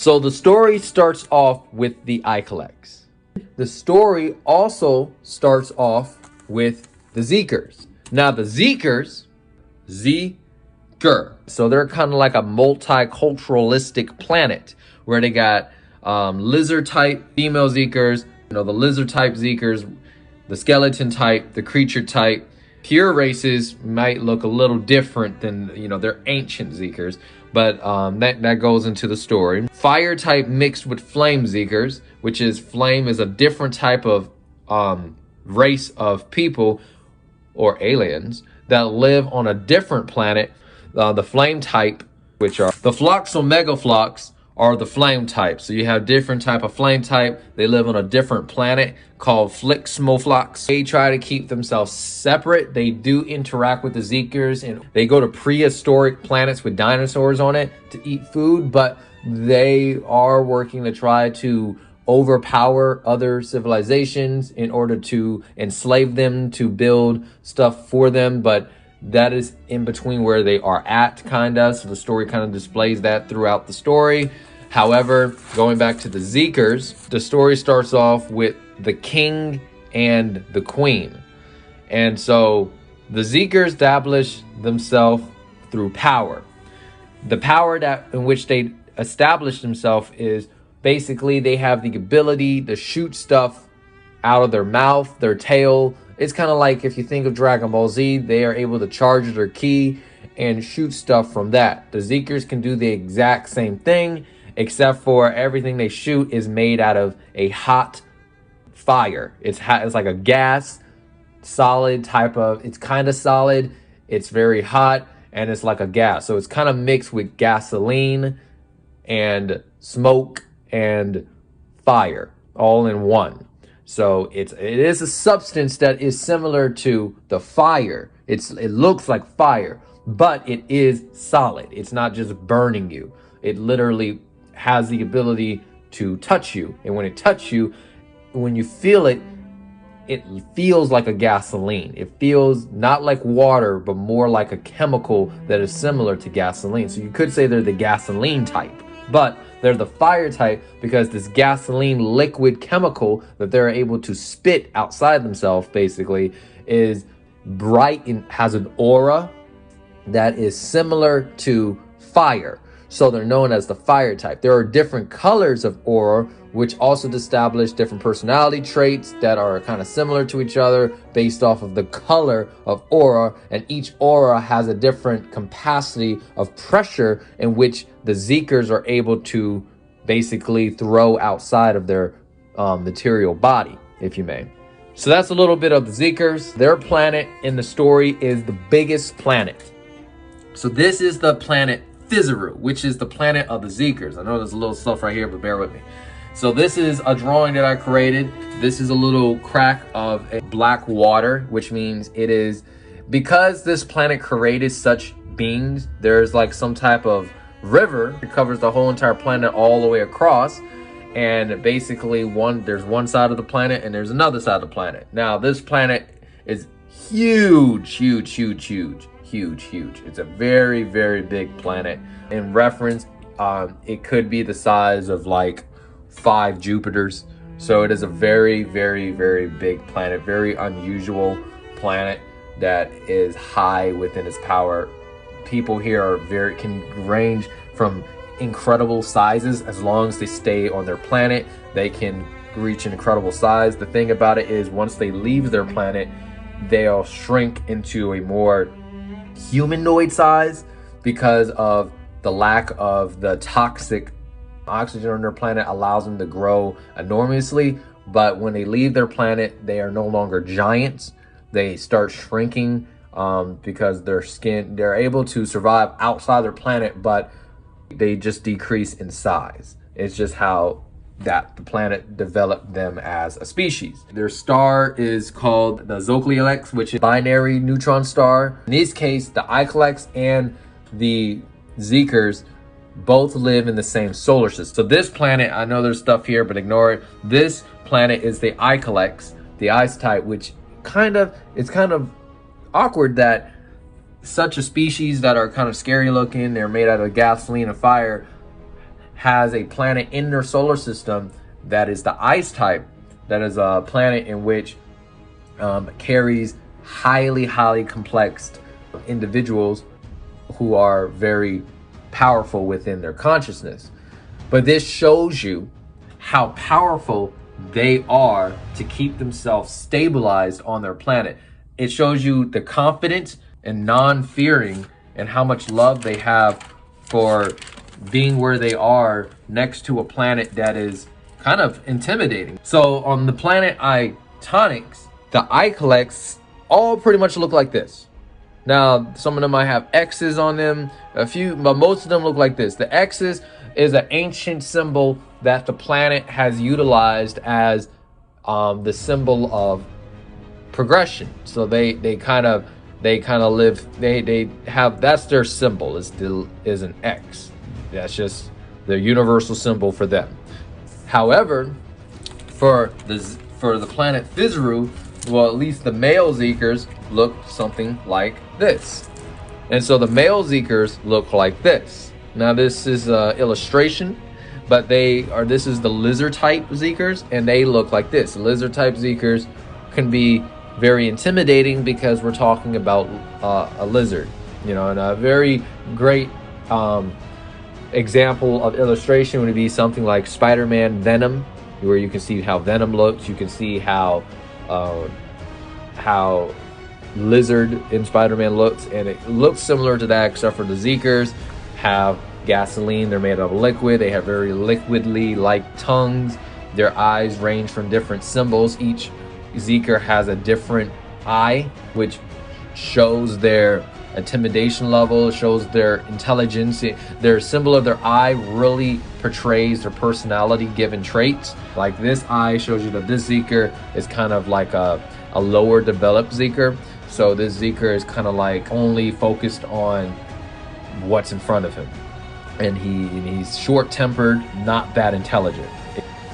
So the story starts off with the Icolex. The story also starts off with the Zeekers. Now the Zeekers, Zeeker. So they're kind of like a multiculturalistic planet where they got lizard type female Zeekers, the lizard type Zeekers, the skeleton type, the creature type. Pure races might look a little different than, they're ancient Zeekers, but that goes into the story. Fire type mixed with flame Zeekers, which is flame is a different type of race of people or aliens that live on a different planet. The flame type, which are the Floxomegaflox, are the flame type. So you have different type of flame type. They live on a different planet called Flixmoflox. They try to keep themselves separate. They do interact with the Zeekers, and they go to prehistoric planets with dinosaurs on it to eat food, but they are working to try to overpower other civilizations in order to enslave them, to build stuff for them. But that is in between where they are at, kind of. So the story kind of displays that throughout the story. However, going back to the Zeekers, the story starts off with the king and the queen. And so the Zeekers establish themselves through power. The power in which they establish themselves is basically they have the ability to shoot stuff out of their mouth, their tail. It's kind of like if you think of Dragon Ball Z, they are able to charge their ki and shoot stuff from that. The Zeekers can do the exact same thing, except for everything they shoot is made out of a hot fire. It's like a gas, solid type of, it's kind of solid, it's very hot, and it's like a gas. So it's kind of mixed with gasoline and smoke and fire all in one. So it is a substance that is similar to the fire. It looks like fire, but it is solid. It's not just burning you. It literally has the ability to touch you. And when it touches you, when you feel it, it feels like a gasoline. It feels not like water, but more like a chemical that is similar to gasoline. So you could say they're the gasoline type, but they're the fire type because this gasoline liquid chemical that they're able to spit outside themselves basically is bright and has an aura that is similar to fire. So they're known as the fire type. There are different colors of aura, which also establish different personality traits that are kind of similar to each other based off of the color of aura. And each aura has a different capacity of pressure in which the Zeekers are able to basically throw outside of their material body, if you may. So that's a little bit of the Zeekers. Their planet in the story is the biggest planet. So this is the planet Fizaru, which is the planet of the Zeekers. I know there's a little stuff right here, but bear with me. So this is a drawing that I created. This is a little crack of a black water, which means it is, because this planet created such beings, there's like some type of river that covers the whole entire planet all the way across. And basically there's one side of the planet and there's another side of the planet. Now this planet is huge, huge, huge, huge. Huge, huge. It's a very, very big planet. In reference, it could be the size of like 5 Jupiters. So it is a very, very, very big planet. Very unusual planet that is high within its power. People here are can range from incredible sizes. As long as they stay on their planet, they can reach an incredible size. The thing about it is once they leave their planet, they'll shrink into a more humanoid size because of the lack of the toxic oxygen on their planet allows them to grow enormously. But when they leave their planet, they are no longer giants. They start shrinking because they're able to survive outside their planet, but they just decrease in size. It's just how that the planet developed them as a species. Their star is called the Zocalex, which is binary neutron star. In this case, the Icolex and the Zeekers both live in the same solar system. So this planet, I know there's stuff here, but ignore it. This planet is the Icolex, the ice type, which it's kind of awkward that such a species that are kind of scary looking, they're made out of gasoline and fire, has a planet in their solar system that is the ice type. That is a planet in which carries highly complex individuals who are very powerful within their consciousness. But this shows you how powerful they are to keep themselves stabilized on their planet. It shows you the confidence and non-fearing and how much love they have for being where they are next to a planet that is kind of intimidating. So on the planet Itonex, the Icolex all pretty much look like this. Now, some of them might have X's on them, a few, but most of them look like this. The X's is an ancient symbol that the planet has utilized as the symbol of progression. So they kind of live, they have, that's their symbol, is an X. That's just the universal symbol for them. However, for the planet Fizeru, well, at least the male Zeekers look something like this. And so the male Zeekers look like this. Now this is an illustration, but this is the lizard type Zeekers, and they look like this. Lizard type Zeekers can be very intimidating because we're talking about a lizard, you know, and a very great example of illustration would be something like Spider-Man Venom, where you can see how Venom looks. You can see how Lizard in Spider-Man looks, and it looks similar to that, except for the Zeekers have gasoline. They're made of liquid. They have very liquidly like tongues. Their eyes range from different symbols. Each Zeeker has a different eye, which shows their intimidation level, shows their intelligence. Their symbol of their eye really portrays their personality given traits. Like this eye shows you that this Zeeker is kind of like a lower developed Zeeker. So this Zeeker is kind of like only focused on what's in front of him. And he's short-tempered, not that intelligent.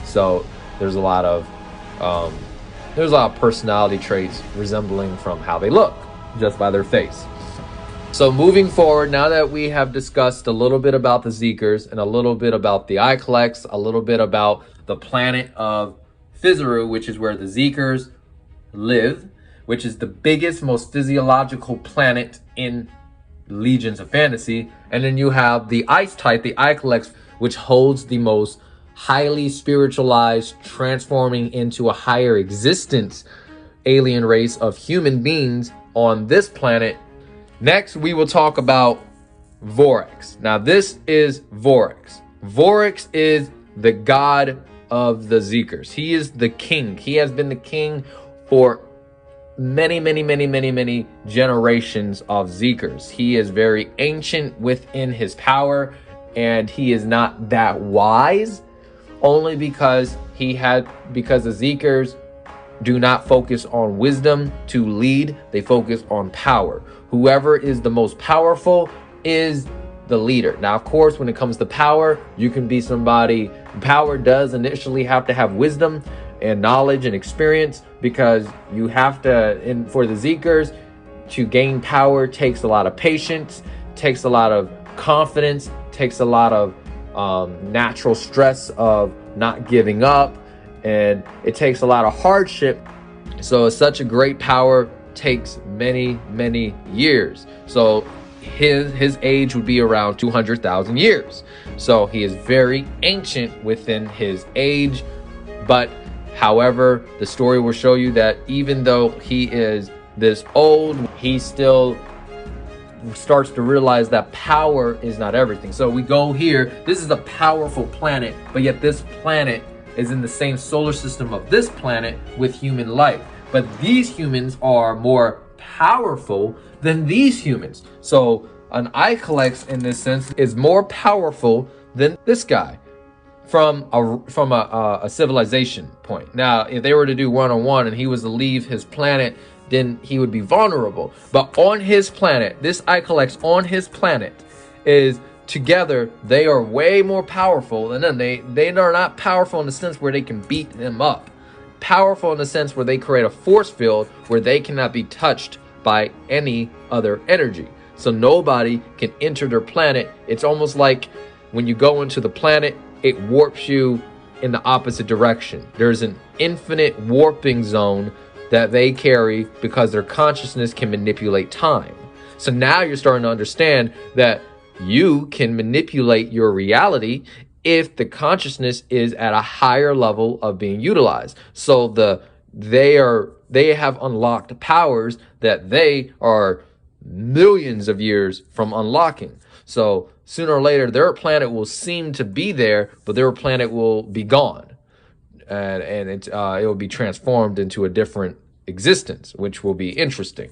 So there's a lot of personality traits resembling from how they look just by their face. So moving forward, now that we have discussed a little bit about the Zeekers and a little bit about the Icolex, a little bit about the planet of Fizeru, which is where the Zeekers live, which is the biggest, most physiological planet in Legions of Fantasy. And then you have the ice type, the Icolex, which holds the most highly spiritualized, transforming into a higher existence alien race of human beings on this planet. Next, we will talk about Vorax. Now, this is Vorax. Vorax is the god of the Zeekers. He is the king. He has been the king for many generations of Zeekers. He is very ancient within his power, and he is not that wise, only because the Zeekers do not focus on wisdom to lead, they focus on power. Whoever is the most powerful is the leader. Now, of course, when it comes to power, you can be somebody. Power does initially have to have wisdom and knowledge and experience, because you have to, for the Zeekers, to gain power takes a lot of patience, takes a lot of confidence, takes a lot of natural stress of not giving up, and it takes a lot of hardship. So such a great power takes many years. So his age would be around 200,000 years. So he is very ancient within his age. But however, the story will show you that even though he is this old, he still starts to realize that power is not everything. So we go here, this is a powerful planet, but yet this planet is in the same solar system of this planet with human life. But these humans are more powerful than these humans. So an Icolex in this sense is more powerful than this guy from a civilization point. Now, if they were to do one-on-one and he was to leave his planet, then he would be vulnerable. But on his planet, this Icolex on his planet is together, they are way more powerful than them. They are not powerful in the sense where they can beat them up. Powerful in the sense where they create a force field where they cannot be touched by any other energy. So nobody can enter their planet. It's almost like when you go into the planet, it warps you in the opposite direction. There's an infinite warping zone that they carry because their consciousness can manipulate time. So now you're starting to understand that you can manipulate your reality if the consciousness is at a higher level of being utilized. So they have unlocked powers that they are millions of years from unlocking. So sooner or later, their planet will seem to be there, but their planet will be gone, and it will be transformed into a different existence, which will be interesting.